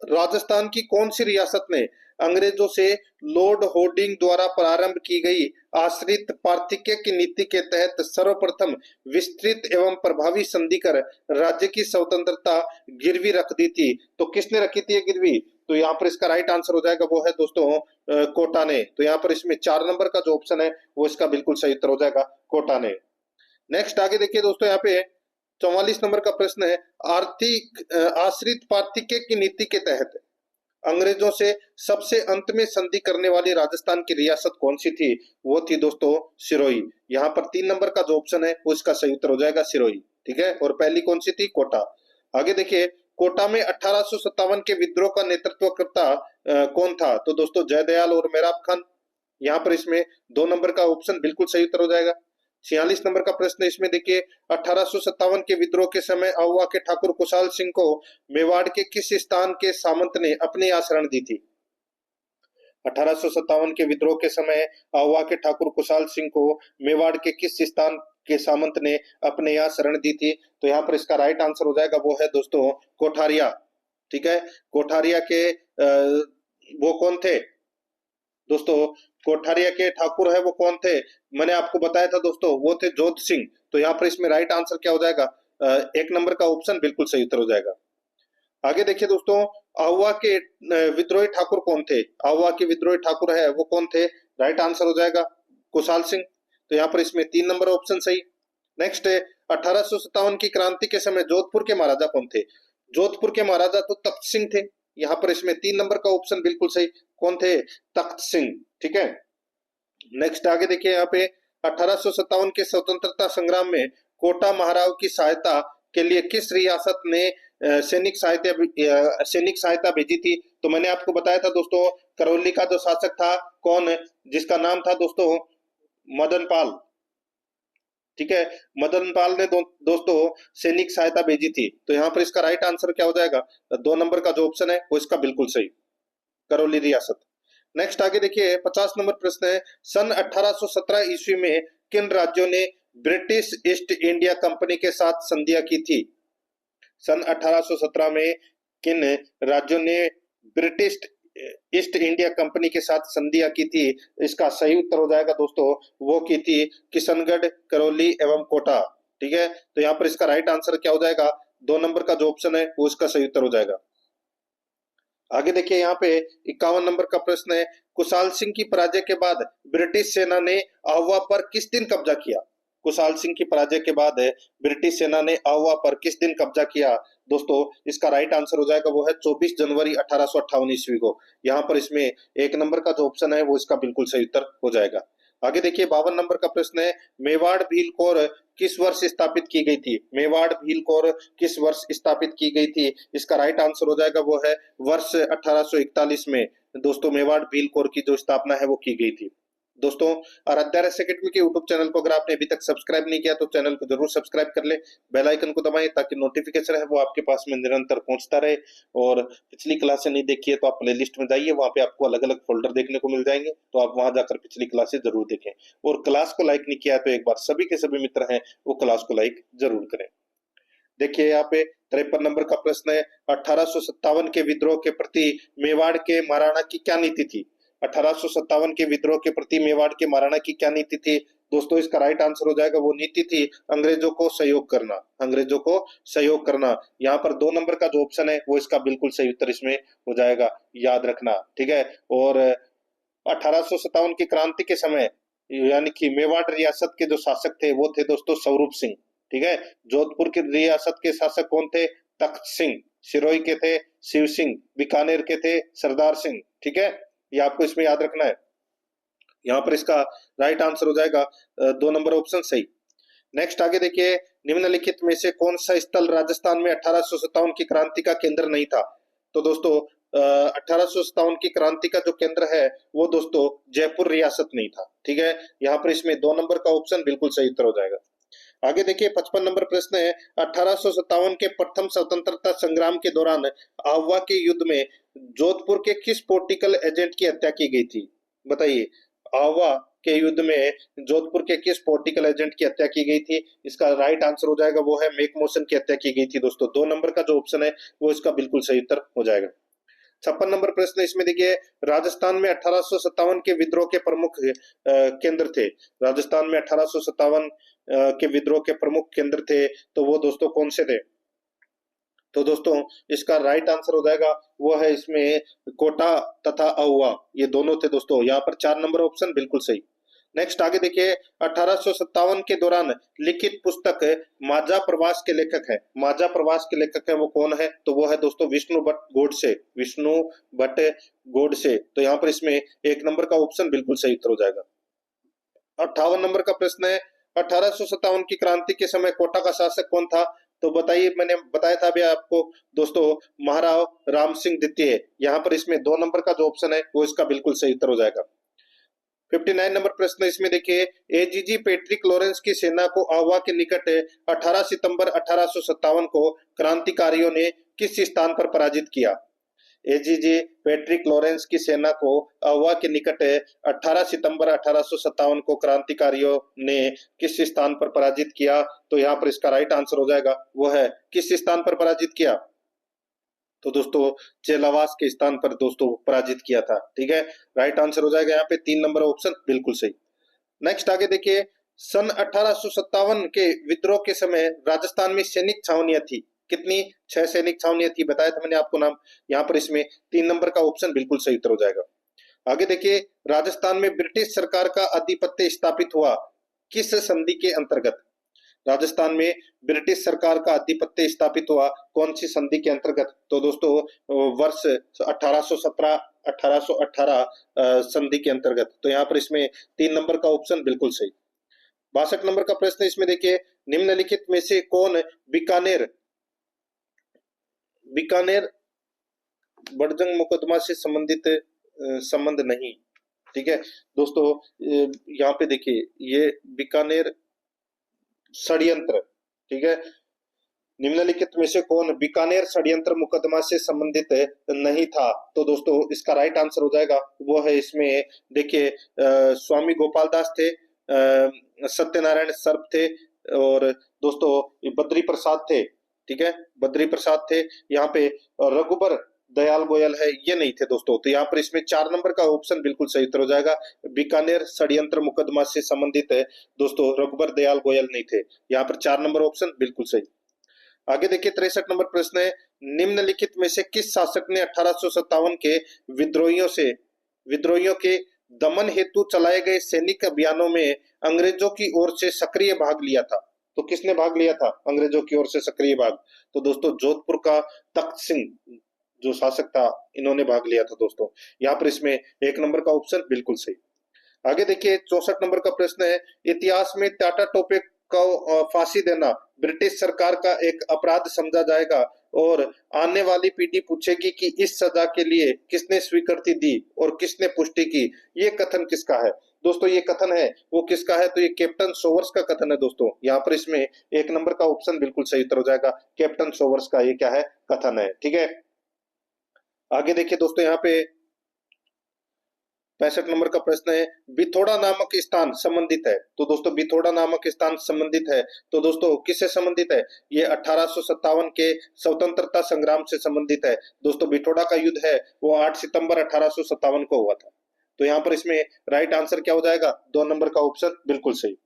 राजस्थान की कौन सी रियासत ने अंग्रेजों से लॉर्ड होर्डिंग द्वारा प्रारंभ की गई आश्रित पार्थिक्य की नीति के तहत सर्वप्रथम विस्तृत एवं प्रभावी संधि कर राज्य की स्वतंत्रता गिरवी रख दी थी। तो किसने रखी थी ये गिरवी, तो यहाँ पर इसका राइट आंसर हो जाएगा वो है दोस्तों कोटा ने। तो यहाँ पर इसमें 4 नंबर का जो ऑप्शन है वो इसका बिल्कुल सही उत्तर हो जाएगा कोटा ने। नेक्स्ट आगे देखिए दोस्तों यहाँ पे 44 नंबर का प्रश्न है, आर्थिक आश्रित पार्थिक्य की नीति के तहत अंग्रेजों से सबसे अंत में संधि करने वाली राजस्थान की रियासत कौन सी थी, वो थी दोस्तों सिरोही। यहाँ पर 3 नंबर का जो ऑप्शन है वो इसका सही उत्तर हो जाएगा सिरोही, ठीक है। और पहली कौन सी थी, कोटा। आगे देखिए कोटा में 1857 के विद्रोह का नेतृत्वकर्ता कौन था, तो दोस्तों जयदयाल और मेहराब खान। यहाँ पर इसमें 2 नंबर का ऑप्शन बिल्कुल सही उत्तर हो जाएगा। 46 नंबर का प्रश्न इसमें देखिए, 1857 के विद्रोह के समय आहुआ के ठाकुर कुशाल सिंह को मेवाड़ के किस स्थान के सामंत ने अपने यहाँ शरण दी थी। 1857 के विद्रोह के समय आहुआ के ठाकुर कुशाल सिंह को मेवाड़ के किस स्थान के सामंत ने अपने यहाँ शरण दी थी, तो यहाँ पर इसका राइट आंसर हो जाएगा वो है दोस्तों कोठारिया, ठीक है। कोठारिया के वो कौन थे दोस्तों, कोठारिया के ठाकुर है वो कौन थे, मैंने आपको बताया था दोस्तों वो थे जोध सिंह। तो यहाँ पर इसमें राइट आंसर क्या हो जाएगा, 1 नंबर का ऑप्शन बिल्कुल सही उत्तर हो जाएगा। आगे देखिए दोस्तों आहुआ के विद्रोही ठाकुर कौन थे। आहुआ के विद्रोही ठाकुर है वो कौन थे, राइट आंसर हो जाएगा कुशाल सिंह। तो यहाँ पर इसमें 3 नंबर ऑप्शन सही। नेक्स्ट है 1857 की क्रांति के समय जोधपुर के महाराजा कौन थे। जोधपुर के महाराजा तो तख्त सिंह थे। यहाँ पर इसमें 3 नंबर का ऑप्शन बिल्कुल सही, कौन थे, तख्त सिंह, ठीक है। नेक्स्ट आगे देखिए यहाँ पे 1857 के स्वतंत्रता संग्राम में कोटा महाराव की सहायता के लिए किस रियासत ने सैनिक सहायता भेजी थी। तो मैंने आपको बताया था दोस्तों करौली का जो शासक था कौन, जिसका नाम था दोस्तों मदन पाल, ठीक है। मदन पाल ने दोस्तों सैनिक सहायता भेजी थी। तो यहाँ पर इसका राइट आंसर क्या हो जाएगा, 2 नंबर का जो ऑप्शन है वो इसका बिल्कुल सही, करौली रियासत। नेक्स्ट आगे देखिए 50 नंबर प्रश्न है, सन 1817 ईस्वी में किन राज्यों ने ब्रिटिश ईस्ट इंडिया कंपनी के साथ संधियां की थी? सन 1817 में किन राज्यों ने ब्रिटिश ईस्ट इंडिया कंपनी के साथ संधियां की थी? इसका सही उत्तर हो जाएगा दोस्तों, वो की थी किशनगढ़, करौली एवं कोटा। ठीक है, तो यहाँ पर इसका राइट आंसर क्या हो जाएगा? 2 नंबर का जो ऑप्शन है वो इसका सही उत्तर हो जाएगा। आगे देखिए यहाँ पे 51 नंबर का प्रश्न है, कुशाल सिंह की पराजय के बाद ब्रिटिश सेना ने आहुआ पर किस दिन कब्जा किया? कुशाल सिंह की पराजय के बाद ब्रिटिश सेना ने आहुआ पर किस दिन कब्जा किया? दोस्तों इसका राइट आंसर हो जाएगा, वो है 24 जनवरी 1858 ईस्वी को। यहाँ पर इसमें 1 नंबर का जो ऑप्शन है वो इसका बिल्कुल सही उत्तर हो जाएगा। आगे देखिए 52 नंबर का प्रश्न है, मेवाड़ भील कौर किस वर्ष स्थापित की गई थी? मेवाड़ भील कौर किस वर्ष स्थापित की गई थी? इसका राइट आंसर हो जाएगा, वो है वर्ष 1841 में दोस्तों मेवाड़ भील कौर की जो स्थापना है वो की गई थी। दोस्तों आराध्या रस एकेडमी के यूट्यूब चैनल को अगर आपने अभी तक सब्सक्राइब नहीं किया तो चैनल को जरूर सब्सक्राइब कर ले, बेल आइकन को दबाएं ताकि नोटिफिकेशन है वो आपके पास में निरंतर पहुंचता रहे। और पिछली क्लासें नहीं देखी है तो आप प्लेलिस्ट में जाइए, वहां पे आपको अलग अलग फोल्डर देखने को मिल जाएंगे, तो आप वहां जाकर पिछली क्लासें जरूर देखें। और क्लास को लाइक नहीं किया तो एक बार सभी के सभी मित्र हैं वो क्लास को लाइक जरूर करें। देखिए यहाँ पे 53 नंबर का प्रश्न है, 1857 के विद्रोह के प्रति मेवाड़ के महाराणा की क्या नीति थी? 1857 के विद्रोह के प्रति मेवाड़ के महाराणा की क्या नीति थी? दोस्तों इसका राइट आंसर हो जाएगा, वो नीति थी अंग्रेजों को सहयोग करना, अंग्रेजों को सहयोग करना। यहाँ पर 2 नंबर का जो ऑप्शन है वो इसका बिल्कुल सही उत्तर इसमें हो जाएगा, याद रखना। ठीक है, और 1857 की क्रांति के समय यानी कि मेवाड़ रियासत के जो शासक थे वो थे दोस्तों स्वरूप सिंह। ठीक है, जोधपुर की रियासत के शासक कौन थे? तख्त सिंह। सिरोही के थे शिव सिंह। बीकानेर के थे सरदार सिंह। ठीक है, ये आपको इसमें याद रखना है। यहाँ पर इसका राइट आंसर हो जाएगा 2 नंबर ऑप्शन सही। नेक्स्ट आगे देखिए, निम्नलिखित में से कौन सा स्थल राजस्थान में 1857 की क्रांति का केंद्र नहीं था? तो दोस्तों 1857 की क्रांति का जो केंद्र है वो दोस्तों जयपुर रियासत नहीं था। ठीक है, यहाँ पर इसमें 2 नंबर का ऑप्शन बिल्कुल सही उत्तर हो जाएगा। आगे देखिए 55 नंबर प्रश्न है, 1857 के प्रथम स्वतंत्रता संग्राम के दौरान आहुआ के युद्ध में जोधपुर के किस पॉलिटिकल एजेंट की हत्या की गई थी? बताइए, आहुआ के युद्ध में जोधपुर के किस पॉलिटिकल एजेंट की हत्या की गई थी? इसका राइट आंसर हो जाएगा, वो है मेकमोहन की हत्या की गई थी दोस्तों। 2 नंबर का जो ऑप्शन है वो इसका बिल्कुल सही उत्तर हो जाएगा। 56 नंबर प्रश्न इसमें देखिए, राजस्थान में 1857 के विद्रोह के प्रमुख केंद्र थे। राजस्थान में 1857 के विद्रोह के प्रमुख केंद्र थे, तो वो दोस्तों कौन से थे? तो दोस्तों इसका राइट आंसर हो जाएगा, वो है इसमें कोटा तथा आहुआ, ये दोनों थे दोस्तों। यहाँ पर 4 नंबर ऑप्शन बिल्कुल सही। नेक्स्ट आगे देखिए, 1857 के दौरान लिखित पुस्तक माझा प्रवास के लेखक है। माझा प्रवास के लेखक है वो कौन है? तो वो है दोस्तों विष्णु भट्ट गोडसे। विष्णु भट्ट गोडसे। तो यहाँ पर इसमें 1 नंबर का ऑप्शन बिल्कुल सही उत्तर हो जाएगा। 58 नंबर का प्रश्न है, 1857 की क्रांति के समय कोटा का शासक कौन था? तो बताइए, मैंने बताया था अभी आपको दोस्तों, महाराव राम सिंह द्वितीय। यहाँ पर इसमें 2 नंबर का जो ऑप्शन है वो इसका बिल्कुल सही उत्तर हो जाएगा। 59 नंबर प्रश्न इसमें देखिए, एजीजी पैट्रिक लॉरेंस की सेना को आहुआ के निकट 18 सितंबर 1857 को क्रांतिकारियों ने किस स्थान पर पराजित किया? एजीजी पैट्रिक लॉरेंस की सेना को आहुआ के निकट 18 सितंबर 1857 को क्रांतिकारियों ने किस स्थान पर पराजित किया? तो यहाँ पर इसका राइट आंसर हो जाएगा, वो है किस स्थान पर पराजित किया? तो दोस्तों चेलावास के स्थान पर दोस्तों पराजित किया था। ठीक है, राइट आंसर हो जाएगा यहाँ पे 3 नंबर ऑप्शन बिल्कुल सही। नेक्स्ट आगे देखिए, सन 1857 के विद्रोह के समय राजस्थान में सैनिक छावनियां थी। कितनी? 6 सैनिक छावनियां थी, बताया था मैंने आपको नाम। यहाँ पर इसमें 3 नंबर का ऑप्शन बिल्कुल सही उत्तर हो जाएगा। आगे देखिए, राजस्थान में ब्रिटिश सरकार का आधिपत्य स्थापित हुआ किस संधि के अंतर्गत? राजस्थान में ब्रिटिश सरकार का आधिपत्य स्थापित हुआ कौन सी संधि के अंतर्गत? तो दोस्तों वर्ष 1817 1818 संधि के अंतर्गत। तो यहाँ पर इसमें 3 नंबर का ऑप्शन बिल्कुल सही। 62 नंबर का प्रश्न इसमें देखिए, निम्नलिखित में से कौन बीकानेर बीकानेर बड़जंग मुकदमा से संबंधित संबंध नहीं? ठीक है दोस्तों, यहाँ पे देखिए ये बीकानेर षड्यंत्र। ठीक है, निम्नलिखित में से कौन बीकानेर षड्यंत्र मुकदमा से संबंधित नहीं था? तो दोस्तों इसका राइट आंसर हो जाएगा वो है इसमें, देखिए स्वामी गोपाल दास थे, सत्यनारायण सर्प थे, और दोस्तों ये बद्री प्रसाद थे। ठीक है, बद्री प्रसाद थे यहाँ पे, और रघुबर दयाल गोयल है ये नहीं थे दोस्तों। तो यहाँ पर इसमें 4 नंबर का ऑप्शन बिल्कुल सही उत्तर हो जाएगा, बीकानेर षड्यंत्र मुकदमा से संबंधित है दोस्तों, रघुबर दयाल गोयल नहीं थे। यहाँ पर 4 नंबर ऑप्शन बिल्कुल सही। आगे देखिए 63 नंबर प्रश्न है, निम्नलिखित में से किस शासक ने 1857 के विद्रोहियों के दमन हेतु चलाए गए सैनिक अभियानों में अंग्रेजों की ओर से सक्रिय भाग लिया था? तो किसने भाग लिया था अंग्रेजों की ओर से सक्रिय भाग? तो दोस्तों जोधपुर का तख्त सिंह जो शासक था, इन्होंने भाग लिया था दोस्तों। यहाँ पर इसमें 1 नंबर का ऑप्शन बिल्कुल सही। आगे देखिए 64 नंबर का प्रश्न है, इतिहास में टाटा टोपे को फांसी देना ब्रिटिश सरकार का एक अपराध समझा जाएगा और आने वाली पीढ़ी पूछेगी कि इस सजा के लिए किसने स्वीकृति दी और किसने पुष्टि की। ये कथन किसका है दोस्तों? ये कथन है वो किसका है? तो ये कैप्टन सोवर्स का कथन है दोस्तों। यहाँ पर इसमें 1 नंबर का ऑप्शन बिल्कुल सही उत्तर हो जाएगा, कैप्टन सोवर्स का ये क्या है? कथन है। ठीक है, आगे देखिए दोस्तों यहाँ पे 65 नंबर का प्रश्न है, बिथोड़ा नामक स्थान संबंधित है। तो दोस्तों बिथोड़ा नामक स्थान संबंधित है, तो दोस्तों किससे संबंधित है? ये 1857 के स्वतंत्रता संग्राम से संबंधित है दोस्तों। बिथोड़ा का युद्ध है वो 8 सितंबर 1857 को हुआ था। तो यहाँ पर इसमें राइट आंसर क्या हो जाएगा? 2 नंबर का ऑप्शन बिल्कुल सही।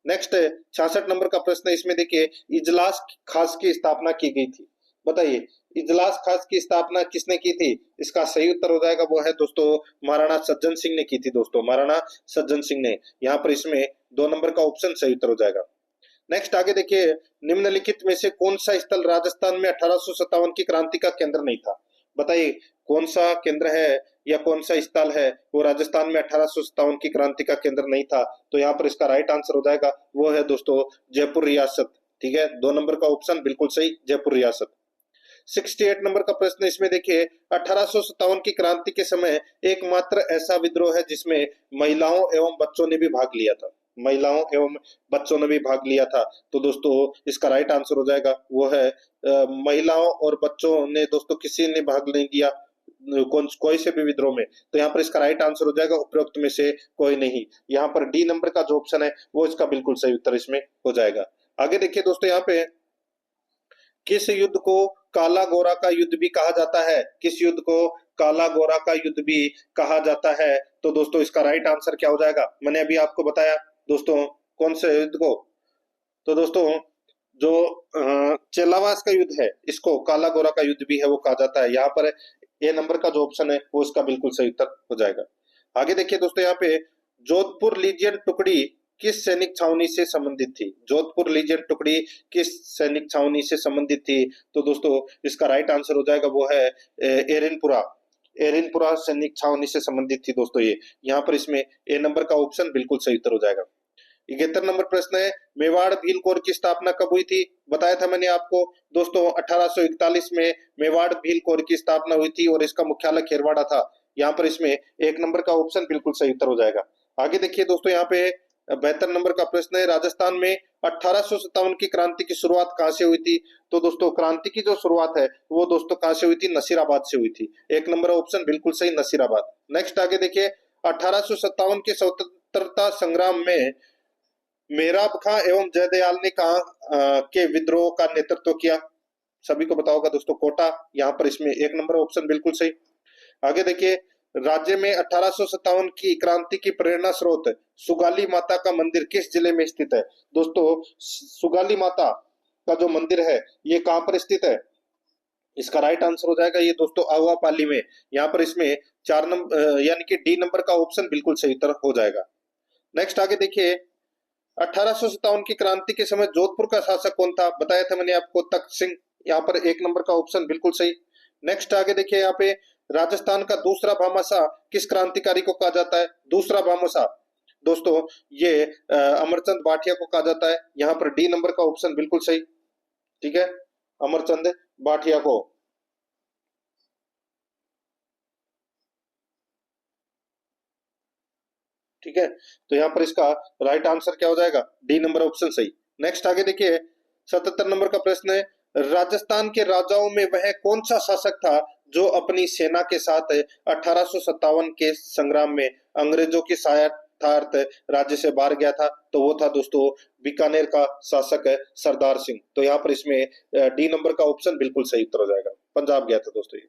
नेक्स्ट 66 नंबर का प्रश्न है, इसमें देखिए इजलास खास की स्थापना की गई थी। बताइए इजलास खास की स्थापना किसने की थी? इसका सही उत्तर हो जाएगा वो है दोस्तों महाराणा सज्जन सिंह ने की थी दोस्तों, महाराणा सज्जन सिंह ने। यहाँ पर इसमें 2 नंबर का ऑप्शन सही उत्तर हो जाएगा। नेक्स्ट आगे देखिए, निम्नलिखित में से कौन सा स्थल राजस्थान में 1857 की क्रांति का केंद्र नहीं था? बताइए कौन सा केंद्र है या कौन सा स्थल है वो राजस्थान में 1857 की क्रांति का केंद्र नहीं था? तो यहाँ पर इसका राइट आंसर हो जाएगा वो है दोस्तों जयपुर रियासत। ठीक है, 2 नंबर का ऑप्शन बिल्कुल सही, जयपुर रियासत। 68 नंबर का प्रश्न इसमें देखिए, 1857 की क्रांति के समय एकमात्र ऐसा विद्रोह है जिसमें महिलाओं एवं बच्चों ने भी भाग लिया था। महिलाओं एवं बच्चों ने भी भाग लिया था। तो दोस्तों इसका राइट आंसर हो जाएगा वो है महिलाओं और बच्चों ने दोस्तों किसी ने भाग नहीं लिया कोई से भी विद्रोह में। तो यहाँ पर इसका राइट आंसर हो जाएगा उपरोक्त में से कोई नहीं। यहाँ पर डी नंबर का जो ऑप्शन है वो इसका बिल्कुल सही उत्तर इसमें हो जाएगा। आगे देखिए दोस्तों यहाँ पे किस युद्ध को काला गोरा का युद्ध भी कहा जाता है? किस युद्ध को काला गोरा का युद्ध भी कहा जाता है? तो दोस्तों इसका राइट आंसर क्या हो जाएगा? मैंने अभी आपको बताया दोस्तों कौन से युद्ध को। तो दोस्तों जो चेलावास का युद्ध है इसको काला गोरा का युद्ध भी है वो कहा जाता है। यहाँ पर ए नंबर का जो ऑप्शन है वो इसका बिल्कुल सही उत्तर हो जाएगा। आगे देखिए दोस्तों यहाँ पे जोधपुर लीजियन टुकड़ी किस सैनिक छावनी से संबंधित थी? जोधपुर लीजियन टुकड़ी किस सैनिक छावनी से संबंधित थी? तो दोस्तों इसका राइट आंसर हो जाएगा वो है एरिनपुरा। एरिनपुरा सैनिक छावनी से संबंधित थी दोस्तों ये। यहाँ पर इसमें ए नंबर का ऑप्शन बिल्कुल सही उत्तर हो जाएगा। 71 नंबर प्रश्न है, मेवाड़ भील कोर की स्थापना कब हुई थी? बताया था मैंने आपको दोस्तों 1841 में मेवाड़ भील कोर की स्थापना हुई थी और इसका मुख्यालय खेरवाड़ा था। यहाँ पर इसमें 1 नंबर का ऑप्शन बिल्कुल सही उत्तर हो जाएगा। आगे देखिए दोस्तों यहाँ पे 72 नंबर का प्रश्न है, राजस्थान में 1857 की क्रांति की शुरुआत कहाँ से हुई थी? तो दोस्तों क्रांति की जो शुरुआत है वो दोस्तों कहाँ से हुई थी? नसीराबाद से हुई थी। 1 नंबर ऑप्शन बिल्कुल सही, नसीराबाद। नेक्स्ट आगे देखिए 1857 के स्वतंत्रता संग्राम में मेराब खां एवं जयदयाल ने कहा के विद्रोह का नेतृत्व किया? सभी को बताओगा दोस्तों कोटा। यहाँ पर इसमें 1 नंबर ऑप्शन बिल्कुल सही। आगे देखिए राज्य में 1857 की क्रांति की प्रेरणा स्रोत सुगाली माता का मंदिर किस जिले में स्थित है? दोस्तों सुगाली माता का जो मंदिर है ये कहाँ पर स्थित है? इसका राइट आंसर हो जाएगा ये दोस्तों आहुआ पाली में। यहाँ पर इसमें 4 नंबर यानी कि डी नंबर का ऑप्शन बिल्कुल सही उत्तर हो जाएगा। नेक्स्ट आगे देखिए 1857 की क्रांति के समय जोधपुर का शासक कौन था? बताया था मैंने आपको तख्त सिंह। यहाँ पर 1 नंबर का ऑप्शन बिल्कुल सही। नेक्स्ट आगे देखिए यहाँ पे राजस्थान का दूसरा भामाशाह किस क्रांतिकारी को कहा जाता है? दूसरा भामाशाह दोस्तों ये अमरचंद भाटिया को कहा जाता है। यहाँ पर डी नंबर का ऑप्शन बिल्कुल सही। ठीक है, अमरचंद भाटिया को। ठीक है, तो यहाँ पर इसका राइट आंसर क्या हो जाएगा? डी नंबर ऑप्शन सही। नेक्स्ट आगे देखिए 77 नंबर का प्रश्न है, राजस्थान के राजाओं में वह कौन सा शासक था जो अपनी सेना के साथ 1857 के संग्राम में अंग्रेजों की सहायतार्थ राज्य से बाहर गया था? तो वो था दोस्तों बीकानेर का शासक है सरदार सिंह। तो यहाँ पर इसमें डी नंबर का ऑप्शन बिल्कुल सही उत्तर हो जाएगा, पंजाब गया था दोस्तों ये।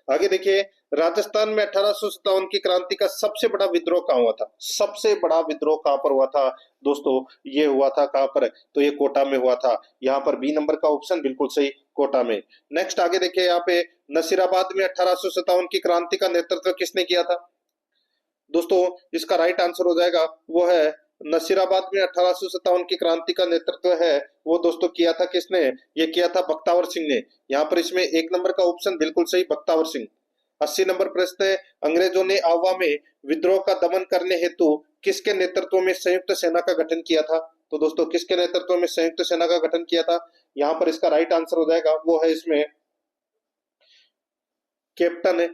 आगे देखिए, राजस्थान में 1857 की क्रांति का सबसे बड़ा विद्रोह कहाँ हुआ था? सबसे बड़ा विद्रोह कहाँ पर हुआ था दोस्तों? ये हुआ था कहाँ पर? तो ये कोटा में हुआ था। यहाँ पर बी नंबर का ऑप्शन बिल्कुल सही, कोटा में। नेक्स्ट आगे देखिए, यहाँ पे नसीराबाद में 1857 की क्रांति का नेतृत्व किसने किया था? दोस्तों इसका राइट आंसर हो जाएगा वो है नसीराबाद में 1857 की क्रांति का नेतृत्व है वो दोस्तों किया था किसने? ये किया था बख्तावर सिंह ने। यहाँ पर इसमें एक नंबर का ऑप्शन बिल्कुल सही, बख्तावर सिंह। 80 नंबर प्रश्न है, अंग्रेजों ने आवा में विद्रोह का दमन करने हेतु किसके नेतृत्व में संयुक्त सेना का गठन किया था? तो दोस्तों किसके नेतृत्व में संयुक्त सेना का गठन किया था? यहाँ पर इसका राइट आंसर हो जाएगा वो है इसमें कैप्टन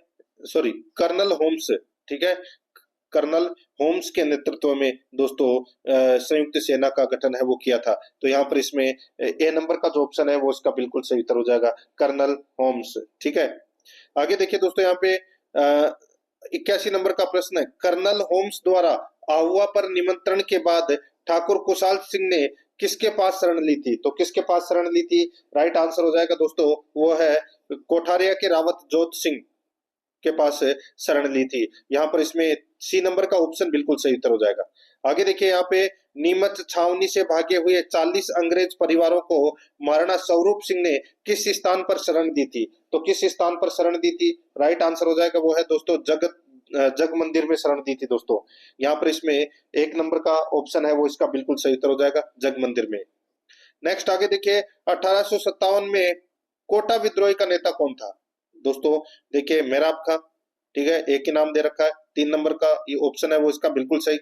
सॉरी कर्नल होम्स। ठीक है, कर्नल होम्स के नेतृत्व में दोस्तों संयुक्त सेना का गठन है वो किया था। तो यहाँ पर इसमें ए नंबर का जो ऑप्शन है वो इसका बिल्कुल सही उत्तर हो जाएगा, कर्नल होम्स। ठीक है, आगे देखिए दोस्तों, यहाँ पे 81 नंबर का प्रश्न है, कर्नल होम्स द्वारा आहुआ पर निमंत्रण के बाद ठाकुर कुशाल सिंह ने किसके पास शरण ली थी? तो किसके पास शरण ली थी? राइट आंसर हो जाएगा दोस्तों वो है कोठारिया के रावत जोत सिंह के पास शरण ली थी। यहाँ पर इसमें सी नंबर का ऑप्शन बिल्कुल सही उत्तर हो जाएगा। आगे देखिए, यहाँ पे नीमच छावनी से भागे हुए 40 अंग्रेज परिवारों को महाराणा स्वरूप सिंह ने किस स्थान पर शरण दी थी? तो किस स्थान पर शरण दी थी? राइट आंसर हो जाएगा वो है दोस्तों जग मंदिर में शरण दी थी दोस्तों। यहाँ पर इसमें एक नंबर का ऑप्शन है वो इसका बिल्कुल सही उत्तर हो जाएगा, जग मंदिर में। नेक्स्ट आगे देखिए, 1857 में कोटा विद्रोह का नेता कौन था? दोस्तों देखिए मेराब खां। ठीक है, एक ही नाम दे रखा है, 3 नंबर का ये ऑप्शन है वो इसका बिल्कुल सही।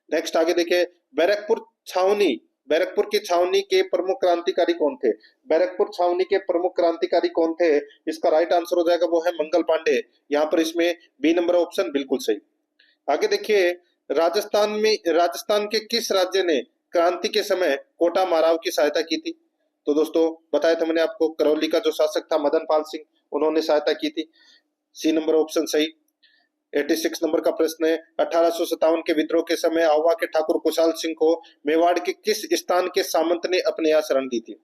नेक्स्ट आगे देखिए, बैरकपुर की छावनी के प्रमुख क्रांतिकारी कौन थे? बैरकपुर छावनी के प्रमुख क्रांतिकारी कौन थे? इसका राइट आंसर हो जाएगा वो है मंगल पांडे। यहाँ पर इसमें बी नंबर ऑप्शन बिल्कुल सही। आगे देखिए, राजस्थान के किस राज्य ने क्रांति के समय कोटा माराव की सहायता की थी? तो दोस्तों बताया था मैंने आपको, करौली का जो शासक था मदन पाल सिंह, उन्होंने सहायता की थी। सी नंबर ऑप्शन सही। 86 नंबर का प्रश्न है, 1857 के विद्रोह के समय आहुआ के ठाकुर कुशाल सिंह को मेवाड़ के किस स्थान के सामंत ने अपने यहाँ शरण दी थी?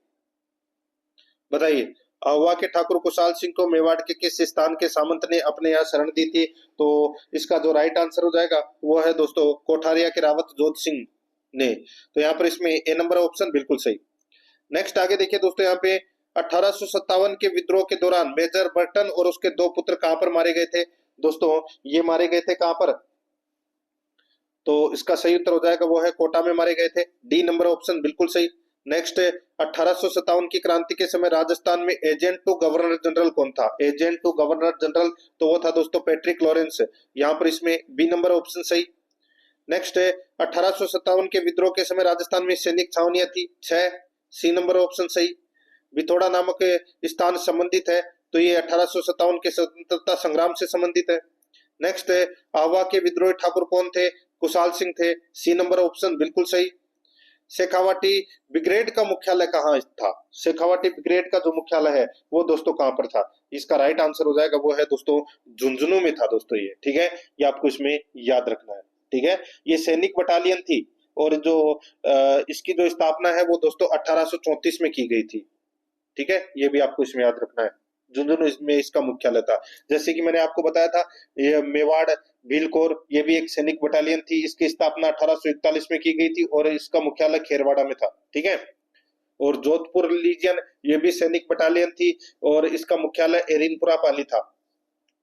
बताइए, आहुआ के ठाकुर कुशाल सिंह को मेवाड़ के किस स्थान के सामंत ने अपने यहाँ शरण दी थी? तो इसका जो राइट आंसर हो जाएगा वो है दोस्तों कोठारिया के रावत जोत सिंह ने। तो यहाँ पर इसमें ए नंबर ऑप्शन बिल्कुल सही। नेक्स्ट आगे देखिए दोस्तों, यहाँ पे 1857 के विद्रोह के दौरान मेजर बर्टन और उसके 2 पुत्र कहां पर मारे गए थे? दोस्तों ये मारे गए थे कहां पर? तो इसका सही उत्तर हो जाएगा वो है कोटा में मारे गए थे, डी नंबर ऑप्शन बिल्कुल सही। नेक्स्ट, 1857 की क्रांति के समय राजस्थान में एजेंट टू गवर्नर जनरल कौन था? एजेंट टू गवर्नर जनरल तो वो था दोस्तों पैट्रिक लॉरेंस। यहाँ पर इसमें बी नंबर ऑप्शन सही। नेक्स्ट है, 1857 के विद्रोह के समय राजस्थान में सैनिक छावनियां थी 6, सी नंबर ऑप्शन सही। विथोड़ा नामक स्थान संबंधित है, तो ये 1857 के स्वतंत्रता संग्राम से संबंधित है। नेक्स्ट है, आवा के विद्रोही ठाकुर कौन थे? कुशाल सिंह थे, सी नंबर ऑप्शन बिल्कुल सही। शेखावाटी ब्रिगेड का मुख्यालय कहाँ था? शेखावाटी ब्रिगेड का जो मुख्यालय है वो दोस्तों कहाँ पर था? इसका राइट आंसर हो जाएगा वो है दोस्तों झुंझुनू में था दोस्तों ये। ठीक है, ये आपको इसमें याद रखना है। ठीक है, ये सैनिक बटालियन थी और जो इसकी जो स्थापना है वो दोस्तों 1834 में की गई थी। ठीक है, ये भी आपको इसमें याद रखना है, झुंझुनू इसमें इसका मुख्यालय था। जैसे कि मैंने आपको बताया था, ये मेवाड़ भीलकोर ये भी एक सैनिक बटालियन थी, इसकी स्थापना 1841 में की गई थी और इसका मुख्यालय खेरवाड़ा में था। ठीक है, और जोधपुर लीजियन ये भी सैनिक बटालियन थी और इसका मुख्यालय एरिनपुरा पाली था।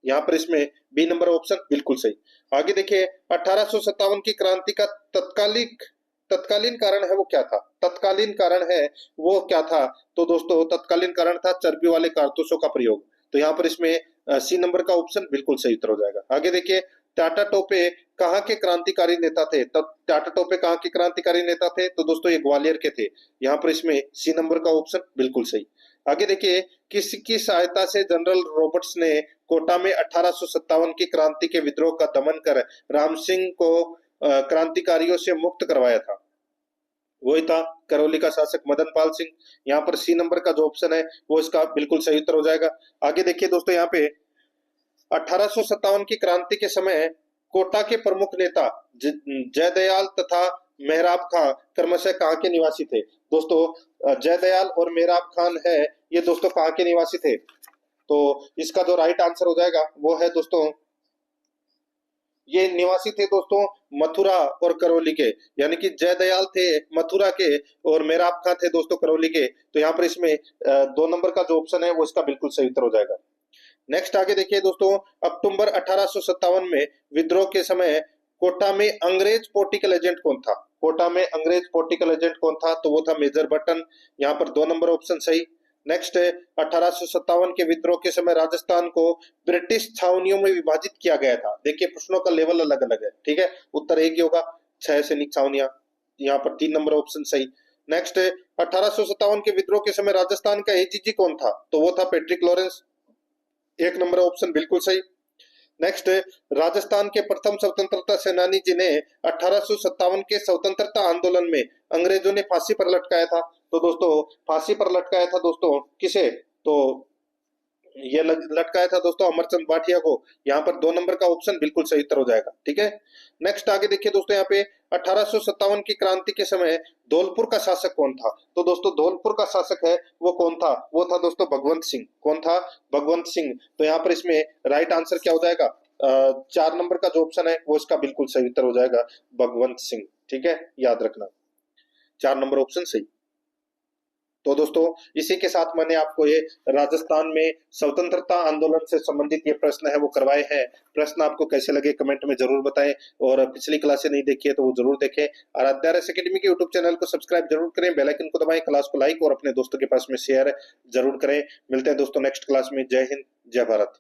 यहाँ पर इसमें बी नंबर ऑप्शन बिल्कुल सही। आगे देखिए, 1857 की क्रांति का तत्कालीन कारण है वो क्या था? तत्कालीन कारण है वो क्या था? तो दोस्तों तत्कालीन कारण था चर्बी वाले कारतूसों का प्रयोग। तो यहाँ पर इसमें सी नंबर का ऑप्शन बिल्कुल सही उत्तर हो जाएगा। आगे देखिए, टाटा टोपे कहाँ के क्रांतिकारी नेता थे? तब टाटा टोपे कहाँ के क्रांतिकारी नेता थे? तो दोस्तों ये ग्वालियर के थे। यहाँ पर इसमें सी नंबर का ऑप्शन बिल्कुल सही। आगे देखिए, किसकी सहायता से जनरल रॉबर्ट्स ने कोटा में 1857 की क्रांति के विद्रोह का दमन कर राम सिंह को क्रांतिकारियों से मुक्त करवाया था? वही था, करौली का शासक मदन पाल सिंह। यहाँ पर सी नंबर का जो ऑप्शन है वो इसका बिल्कुल सही उत्तर हो जाएगा। आगे देखिए दोस्तों, यहाँ पे 1857 की क्रांति के समय कोटा के प्रमुख नेता जयदयाल तथा मेहराब खां क्रमशः कहाँ के निवासी थे? दोस्तों जयदयाल और मेहराब खान है, ये दोस्तों कहाँ के निवासी थे? तो इसका जो राइट आंसर हो जाएगा वो है दोस्तों, ये निवासी थे दोस्तों मथुरा और करौली के, यानी कि जयदयाल थे मथुरा के और मेहराब खां थे दोस्तों करौली के। तो यहाँ पर इसमें 2 नंबर का जो ऑप्शन है वो इसका बिल्कुल सही उत्तर हो जाएगा। नेक्स्ट आगे देखिए दोस्तों, अक्टूबर 1857 में विद्रोह के समय कोटा में अंग्रेज पॉलिटिकल एजेंट कौन था? कोटा में अंग्रेज पॉलिटिकल एजेंट कौन था? तो वो था मेजर बटन। यहाँ पर 2 नंबर ऑप्शन सही। नेक्स्ट है, 1857 के विद्रोह के समय राजस्थान को ब्रिटिश छावनियों में विभाजित किया गया था। देखिए प्रश्नों का लेवल अलग अलग है, ठीक है, उत्तर एक ही होगा, 6 सैनिक छावनियां। यहाँ पर 3 नंबर ऑप्शन सही। नेक्स्ट है, 1857 के विद्रोह के समय राजस्थान का एजीजी कौन था? तो वो था पैट्रिक लॉरेंस। 1 नंबर ऑप्शन बिल्कुल सही। नेक्स्ट है, राजस्थान के प्रथम स्वतंत्रता सेनानी जिन्हें 1857 के स्वतंत्रता आंदोलन में अंग्रेजों ने फांसी पर लटकाया था। तो दोस्तों फांसी पर लटकाया था दोस्तों किसे? तो ये लटकाया था दोस्तों अमरचंद भाटिया को। यहाँ पर 2 नंबर का ऑप्शन बिल्कुल सही उत्तर हो जाएगा, ठीक है। नेक्स्ट आगे देखिए दोस्तों, यहाँ पे 1857 की क्रांति के समय धौलपुर का शासक कौन था? तो दोस्तों धौलपुर का शासक है वो कौन था? वो था दोस्तों भगवंत सिंह। कौन था? भगवंत सिंह। तो यहाँ पर इसमें राइट आंसर क्या हो जाएगा? 4 नंबर का जो ऑप्शन है वो इसका बिल्कुल सही उत्तर हो जाएगा, भगवंत सिंह, ठीक है, याद रखना, 4 नंबर ऑप्शन सही। तो दोस्तों इसी के साथ मैंने आपको ये राजस्थान में स्वतंत्रता आंदोलन से संबंधित ये प्रश्न है वो करवाए हैं। प्रश्न आपको कैसे लगे कमेंट में जरूर बताएं, और पिछली क्लासें नहीं देखी है तो वो जरूर देखें। आराध्या रस एकेडमी के यूट्यूब चैनल को सब्सक्राइब जरूर करें, बेल आइकन को दबाएं, क्लास को लाइक और अपने दोस्तों के पास में शेयर जरूर करें। मिलते हैं दोस्तों नेक्स्ट क्लास में। जय हिंद, जय भारत।